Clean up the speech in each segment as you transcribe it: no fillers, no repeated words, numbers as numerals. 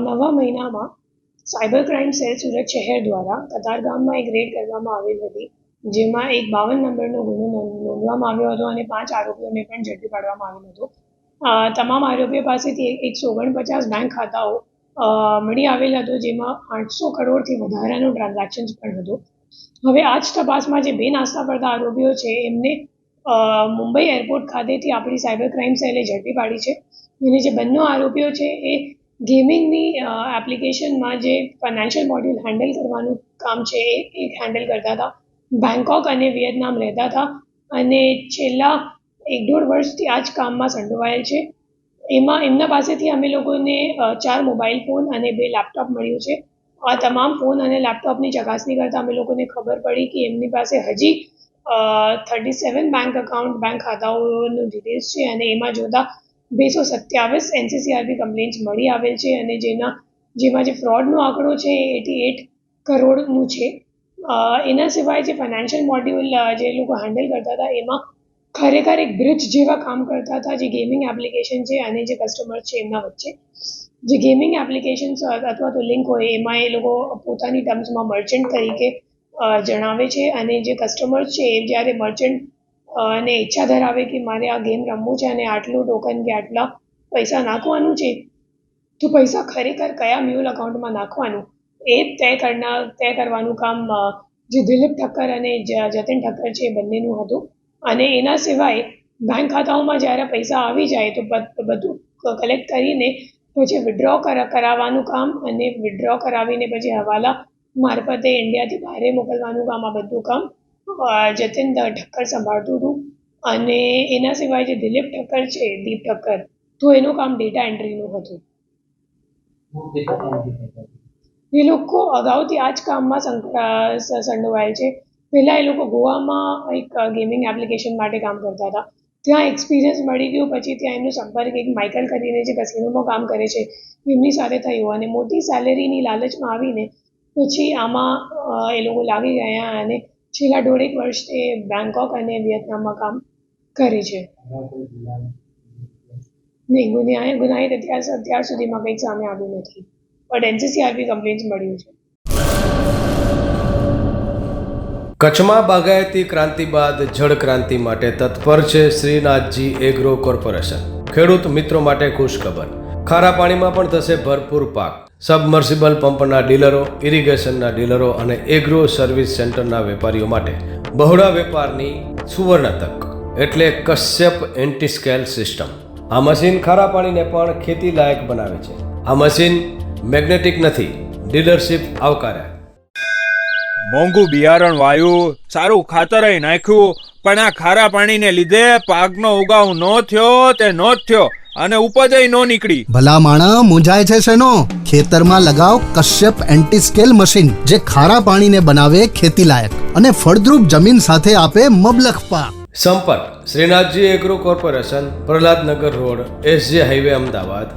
નવા મહિનામાં cyber crime cell Surat શહેર દ્વારા કતારગામમાં એક રેડ કરવામાં આવેલ હતી, જેમાં એક 52 નંબરનો ગુનો નોંધવામાં આવ્યો હતો અને 5 આરોપીઓને પણ ઝડપી પાડવામાં આવેલ હતો. તમામ આરોપીઓ પાસેથી 149 બેંક ખાતાઓ મળી આવેલ હતો, જેમાં 800 કરોડથી વધારાનું ટ્રાન્ઝેક્શન્સ પણ હતું. હવે આ જ તપાસમાં જે 2 નાસ્તા પડતા આરોપીઓ છે એમને મુંબઈ એરપોર્ટ ખાતેથી આપણી સાયબર ક્રાઇમ સેલે ઝડપી પાડી છે. અને જે બંને આરોપીઓ છે એ ગેમિંગની એપ્લિકેશનમાં જે ફાઇનાન્શિયલ મોડ્યુલ હેન્ડલ કરવાનું કામ છે એ હેન્ડલ કરતા હતા. બેંકોક અને વિયેતનામ રહેતા હતા અને છેલ્લા 1-1.5 વર્ષથી આ જ કામમાં સંડોવાયેલ છે. એમાં એમના પાસેથી અમે લોકોને 4 મોબાઈલ ફોન અને 2 લેપટોપ મળ્યું છે. આ તમામ ફોન અને લેપટોપની ચકાસણી કરતાં અમે લોકોને ખબર પડી કે એમની પાસે હજી 37 બેંક ખાતાઓનું ડિટેલ્સ છે અને એમાં જોતા 227 NCCRB કમ્પ્લેન્ટ્સ મળી આવેલ છે અને જેમાં જે ફ્રોડનો આંકડો છે એ 88 કરોડનું છે. એના સિવાય જે ફાઇનાન્શિયલ મોડ્યુલ જે લોકો હેન્ડલ કરતા હતા એમાં ખરેખર એક બ્રિજ જેવા કામ કરતા હતા, જે ગેમિંગ એપ્લિકેશન છે અને જે કસ્ટમર છે એમના વચ્ચે. જે ગેમિંગ એપ્લિકેશન્સ અથવા તો લિંક હોય એમાં એ લોકો પોતાની ટર્મ્સમાં મર્ચન્ટ તરીકે જણાવે છે અને જે કસ્ટમર છે એ જ્યારે મર્ચન્ટ અને ઈચ્છા ધરાવે કે મારે આ ગેમ રમવું છે અને આટલું ટોકન કે આટલા પૈસા નાખવાનું છે, તો પૈસા ખરેખર કયા મ્યુલ અકાઉન્ટમાં નાખવાનું એ તય કરવાનું કામ જે દિલીપ ઠક્કર અને જતીન ઠક્કર છે એ બંનેનું હતું. અને એના સિવાય બેંક ખાતાઓમાં જ્યારે પૈસા આવી જાય તો બધું કલેક્ટ કરીને પછી વિડ્રો કરાવવાનું કામ અને વિડ્રો કરાવીને પછી હવાલા મારફતે ઇન્ડિયાથી બહાર મોકલવાનું કામ, આ બધું કામ જતીન ઠક્કર સંભાળતું હતું. અને એના સિવાય જે દિલીપ ઠક્કર છે, દીપ ઠક્કર, તો એનું કામ ડેટા એન્ટ્રીનું હતું. એ લોકો અગાઉથી આ જ કામમાં સંડોવાયેલ છે. પહેલાં એ લોકો ગોવામાં એક ગેમિંગ એપ્લિકેશન માટે કામ કરતા હતા. ત્યાં એક્સપિરિયન્સ મળી ગયું, પછી ત્યાં એમનો સંપર્ક એક માઇકલ કરીને જે કસિનોમાં કામ કરે છે એમની સાથે થયો અને મોટી સેલેરીની લાલચમાં આવીને પછી આમાં એ લોકો લાગી ગયા અને છેલ્લા 1.5 વર્ષથી બેંકોક અને વિયેતનામમાં કામ કરે છે. નહીં, ગુનાહિત અત્યાર સુધીમાં કંઈક સામે આવ્યું નથી, પણ NCCRB કમ્પ્લેન્ટ્સ મળ્યું છે. કચ્છમાં બાગાયતી ક્રાંતિ બાદ જળ ક્રાંતિ માટે તત્પર છે શ્રીનાથજી એગ્રો કોર્પોરેશન. ખેડૂત મિત્રો માટે ખુશખબર, ખારા પાણીમાં પણ થશે ભરપૂર પાક. સબમર્સિબલ પંપના ડીલરો, ઇરિગેશનના ડીલરો અને એગ્રો સર્વિસ સેન્ટરના વેપારીઓ માટે બહોળા વેપારની સુવર્ણ તક એટલે કશ્યપ એન્ટીસ્કેલ સિસ્ટમ. આ મશીન ખારા પાણીને પણ ખેતી લાયક બનાવે છે. આ મશીન મેગ્નેટિક નથી, ડીલરશીપ આવકાર્યા. મોંઘું બિયારણ વાયું, સારું ખાતર નાખ્યું, પણ આ ખારા પાણીને લીધે પાકનો ઉગાવ નો થયો તે નો જ થયો અને ઉપજ નો નીકળી. ભલા માણા મૂંઝાય છે શેનો? ખેતરમાં લગાવ કશ્યપ એન્ટીસ્કેલ મશીન, જે ખારા પાણીને બનાવે ખેતી લાયક અને ફળદ્રુપ જમીન સાથે આપે મબલખ પાક. સંપર્ક Shrinathji agro corporation, Prahlad Nagar road, SJ highway, Ahmedabad.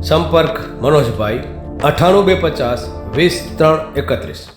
સંપર્ક મનોજભાઈ 98 250 20 331.